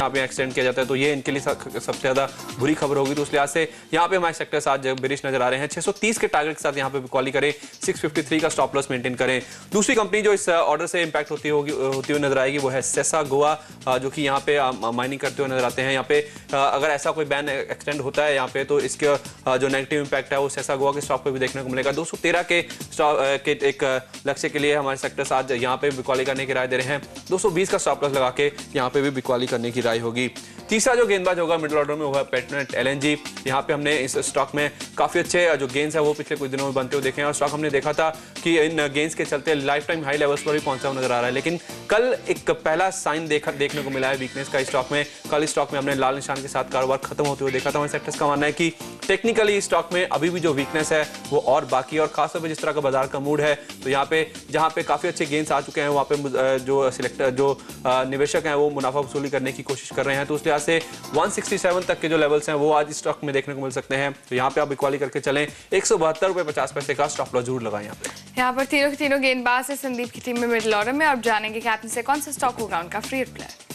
यहाँ पे एक्सटेंड किया जाता है, तो ये इनके लिए सबसे ज़्यादा बुरी खबर होगी। तो उस लिहाज से यहाँ पे हमारे सेक्टर्स आज बेरिश नजर आ रहे हैं। 630 के टारगेट के साथ यहाँ पे बिकवाली करें, 653 का स्टॉप लॉस मेंटेन करें। दूसरी कंपनी जो इस ऑर्डर से इंपैक्ट होती हुई नजर आएगी वो है सेसा गोवा, जो कि यहाँ पे माइनिंग करते हुए नजर आते हैं। यहाँ पे अगर ऐसा कोई बैन एक्सटेंड होता है यहाँ पे, तो इसके जो नेगेटिव इंपैक्ट है वो सेसा गोवा के स्टॉक पे भी देखने को मिलेगा। 213 के एक लक्ष्य के लिए हमारे सेक्टर्स आज यहाँ पे बिकवाली करने की राय दे रहे हैं। 220 का स्टॉप लॉस लगा के यहाँ पे भी बिकवाली करने की राय होगी। तीसरा जो गेंदबाज होगा मिडिल ऑर्डर में, वो है पेट्रोनेट एलएनजी। यहाँ पे हमने इस स्टॉक में काफी अच्छे जो गेंस है वो पिछले कुछ दिनों में बनते हुए देखे हैं, और स्टॉक हमने देखा था कि इन गेंस के चलते लाइफ टाइम हाई लेवल्स पर भी पहुंचा हुआ नजर आ रहा है। लेकिन कल एक पहला साइन देखने को मिला है वीकनेस का स्टॉक में। कल स्टॉक में हमने लाल निशान के साथ कारोबार खत्म होते हुए देखा था। हमारे सेक्टर्स का मानना है कि टेक्निकली स्टॉक में अभी भी जो वीकनेस है वो और बाकी है, और खासतौर पर जिस तरह का बाजार का मूड है, तो यहाँ पे जहाँ पे काफी अच्छे गेंस आ चुके हैं वहाँ पे जो निवेशक हैं वो मुनाफा वसूली करने की कोशिश कर रहे हैं। तो उस लिहाज से 167 तक के जो लेवल्स हैं वो आज स्टॉक में देखने को मिल सकते हैं। तो यहाँ पे आप इक्वाली करके चलें। 172 रुपए 50 पैसे का स्टॉप लॉस जरूर लगाएं। यहाँ पर तीनों के तीनों गेंदबाज है संदीप की टीम में मिडिल ऑर्डर में। अब जानेंगे कैप्टन से कौन सा स्टॉक होगा उनका फ्री हिट प्लेयर।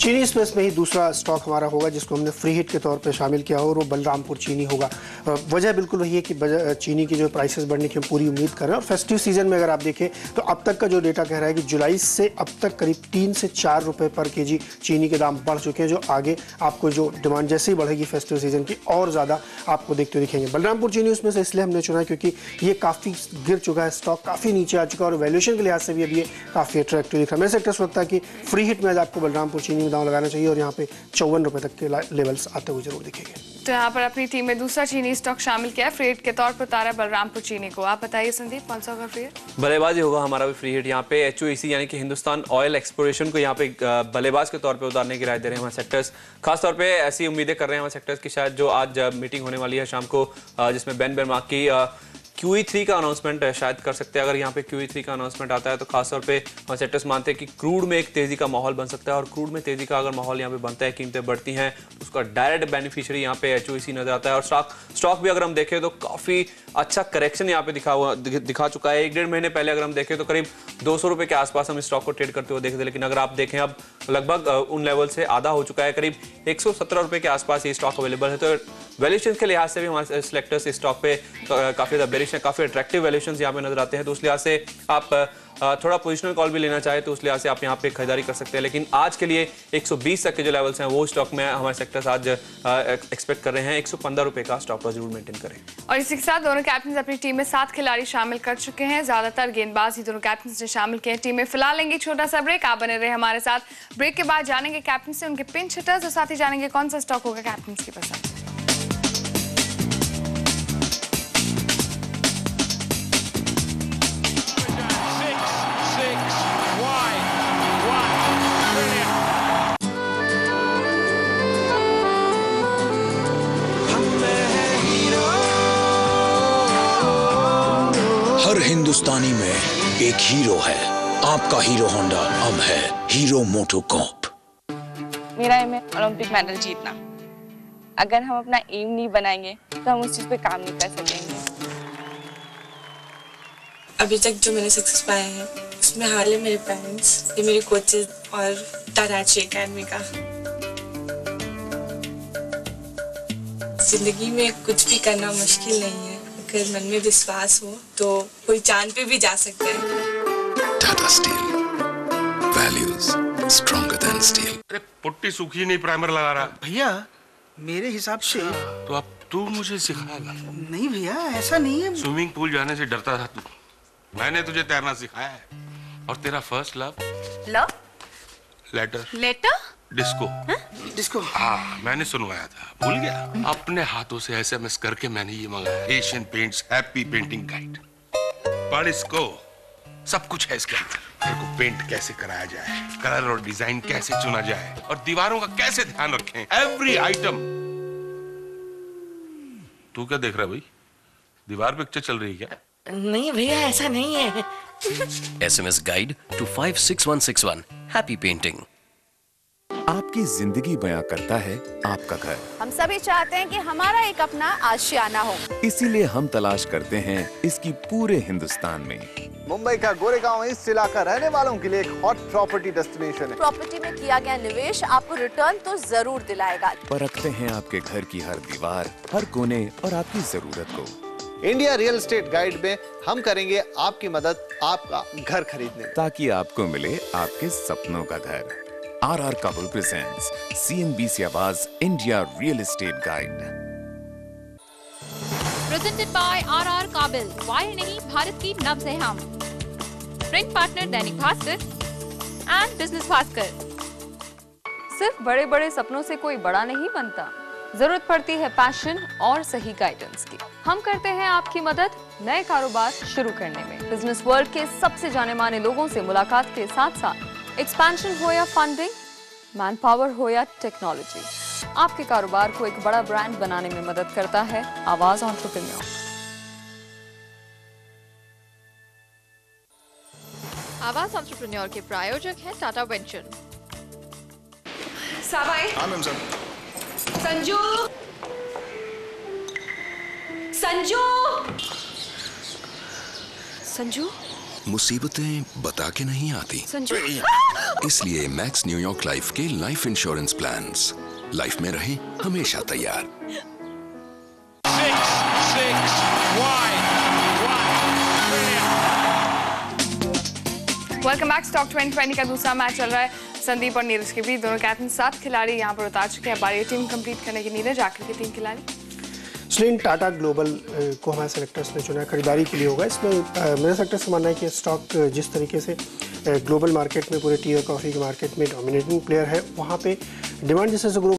चीनी स्पेस में ही दूसरा स्टॉक हमारा होगा जिसको हमने फ्री हिट के तौर पे शामिल किया हो, और वो बलरामपुर चीनी होगा। वजह बिल्कुल वही है कि चीनी की जो प्राइसेस बढ़ने की हम पूरी उम्मीद कर रहे हैं। और फेस्टिव सीजन में अगर आप देखें तो अब तक का जो डेटा कह रहा है कि जुलाई से अब तक करीब 3 से 4 रुपए पर केजी चीनी के दाम बढ़ चुके हैं, जो आगे आपको जो डिमांड जैसे ही बढ़ेगी फेस्टिव सीजन की और ज़्यादा आपको देखते हुए दिखेंगे। बलरामपुर चीनी उसमें से इसलिए हमने चुना क्योंकि ये काफ़ी गिर चुका है, स्टॉक काफ़ी नीचे आ चुका है, और वैल्यूएशन के लिहाज से भी अब ये काफ़ी अट्रैक्टिव दिख रहा है। मेरे सेक्टर से लगता है कि फ्री हिट में आज आपको बलरामपुर चीनी दांव लगाना चाहिए, और यहाँ पे 54 रुपए तक के लेवल्स आते हुए जरूर दिखेंगे। तो यहाँ पर अपनी टीम में दूसरा चीनी स्टॉक शामिल किया है, फ्री हिट के तौर पर उतारा बलरामपुर चीनी को। आप बताइए संदीप, कौन सा होगा फ्री हिट? बल्लेबाजी होगा हमारा भी फ्री हिट। यहाँ पे HOEC यानी कि हिंदुस्तान ऑयल एक्सप्लोरेशन को यहाँ पे बल्लेबाज के तौर पे उतारने की राय दे रहे हैं हमारे सेक्टर्स। खासतौर पे ऐसी उम्मीदें कर रहे हैं हमारे सेक्टर्स की शायद जो आज मीटिंग होने वाली है शाम को, जिसमें बेन बेरमार्क की QE3 का अनाउंसमेंट शायद कर सकते हैं। अगर यहाँ पे QE3 का अनाउंसमेंट आता है तो खासतौर पे हम सेक्टर्स मानते हैं कि क्रूड में एक तेजी का माहौल बन सकता है, और क्रूड में तेजी का अगर माहौल यहाँ पे बनता है, कीमतें बढ़ती हैं, तो उसका डायरेक्ट बेनिफिशियरी यहाँ पे HOEC नजर आता है। और स्टॉक भी अगर हम देखें तो काफी अच्छा करेक्शन यहाँ पे दिखा चुका है। 1-1.5 महीने पहले अगर हम देखें तो करीब 200 रुपए के आसपास हम स्टॉक को ट्रेड करते हुए देखे थे, लेकिन अगर आप देखें अब लगभग उन लेवल से आधा हो चुका है। करीब 117 रुपए के आसपास ये स्टॉक अवेलेबल है। तो वैल्यूएशन के लिहाज से भी हमारे सेलेक्टर्स इस स्टॉक पे काफी ज्यादा बेरिश है, काफी अट्रैक्टिव वैल्यूएशंस यहाँ पे नजर आते हैं। तो उस लिहाज से आप थोड़ा पोजिशनल कॉल भी लेना चाहे तो उस लिहाज से आप यहाँ पे खरीदारी कर सकते हैं। लेकिन आज के लिए 120 तक के जो लेवल्स हैं वो स्टॉक में हमारे सेक्टर्स आज एक्सपेक्ट कर रहे हैं। 115 रुपए का स्टॉप लॉस जरूर मेंटेन करें। और इसी के साथ दोनों कैप्टन अपनी टीम में 7 खिलाड़ी शामिल कर चुके हैं। ज्यादातर गेंदबाज ही दोनों कैप्टन ने शामिल किए टीम में। फिलहाल लेंगे छोटा सा ब्रेक, आप बने रहे हमारे साथ। ब्रेक के बाद जानेंगे कैप्टन से उनके पिंच हिटर्स, और साथ ही जानेंगे कौन सा स्टॉक होगा कैप्टन की पसंद। हर हिंदुस्तानी में एक हीरो है। आपका हीरो होंडा अब है हीरो मोटोकॉर्प। मेरा एम है ओलंपिक मेडल जीतना। अगर हम अपना एम नहीं बनाएंगे तो हम उस चीज पे काम नहीं कर सकेंगे। अभी तक जो मैंने सक्सेस पाया है उसमें हाल है मेरे पेरेंट्स, ये मेरे कोचेस और ताराची एकेडमी का। जिंदगी में कुछ भी करना मुश्किल नहीं है, अगर मन में विश्वास हो तो कोई चांद पे भी जा सकता है। Tata steel, values stronger than steel. अरे पुट्टी सूखी नहीं, प्राइमर लगा रहा। भैया मेरे हिसाब से तो अब तू मुझे सिखाएगा? नहीं भैया, ऐसा नहीं है। स्विमिंग पूल जाने से डरता था तू, मैंने तुझे तैरना सिखाया है। और तेरा first love letter disco. Disco? हाँ, मैंने सुनवाया था, भूल गया? अपने हाथों से SMS करके मैंने ये मंगाया, Asian paints happy painting guide. पढ़ इसको, सब कुछ है इसके अंदर। मेरे को पेंट कैसे कराया जाए, कलर और डिजाइन कैसे चुना जाए, और दीवारों का कैसे ध्यान रखें, एवरी आइटम। तू क्या देख रहा है भाई? दीवार पिक्चर चल रही है क्या? नहीं भैया, ऐसा नहीं है। SMS guide to 56161. Happy painting. आपकी जिंदगी बयां करता है आपका घर। हम सभी चाहते हैं कि हमारा एक अपना आशियाना हो। इसीलिए हम तलाश करते हैं इसकी पूरे हिंदुस्तान में। मुंबई का गोरेगांव ईस्ट इलाका रहने वालों के लिए एक हॉट प्रॉपर्टी डेस्टिनेशन है। प्रॉपर्टी में किया गया निवेश आपको रिटर्न तो जरूर दिलाएगा। परखते हैं आपके घर की हर दीवार, हर कोने और आपकी जरूरत को। इंडिया रियल एस्टेट गाइड में हम करेंगे आपकी मदद आपका घर खरीदने में, ताकि आपको मिले आपके सपनों का घर। RR काबुल प्रेजेंट्स CNBC आवाज India real estate guide. Presented by RR काबिल, वायर नहीं भारत की नब्ज है हम। Print partner Dainik Bhaskar and business Bhaskar. सिर्फ बड़े बड़े सपनों से कोई बड़ा नहीं बनता, जरूरत पड़ती है पैशन और सही गाइडेंस की। हम करते हैं आपकी मदद नए कारोबार शुरू करने में। बिजनेस वर्ल्ड के सबसे जाने माने लोगों से मुलाकात के साथ साथ एक्सपेंशन हो या फंडिंग, मैन पावर हो या टेक्नोलॉजी, आपके कारोबार को एक बड़ा ब्रांड बनाने में मदद करता है आवाज एंटरप्रेन्योर। आवाज एंटरप्रेन्योर के प्रायोजक हैं टाटा वेंचर। साबाई। हाँ मैम सर। संजू, संजू, संजू। मुसीबतें बता के नहीं आती, संजू। इसलिए मैक्स न्यूयॉर्क लाइफ के लाइफ इंश्योरेंस प्लान्स लाइफ में रहें हमेशा तैयार। 6-6 वेलकम बैक। स्टॉक 2020 का दूसरा मैच चल रहा है संदीप और नीरज के बीच। दोनों कैप्टन 7 खिलाड़ी यहाँ पर उतार चुके हैं। बारी टीम कंप्लीट करने की नीरज, आखिर के 3 खिलाड़ी। इसलिए टाटा ग्लोबल को हमारे सेलेक्टर्स ने चुना खरीदारी के लिए होगा। इसमें मेरा सेलेक्टर्स का मानना है कि स्टॉक जिस तरीके से ग्लोबल मार्केट में पूरे टी और कॉफ़ी के मार्केट में डोमिनेटिंग प्लेयर है, वहाँ पे डिमांड जैसे ग्रो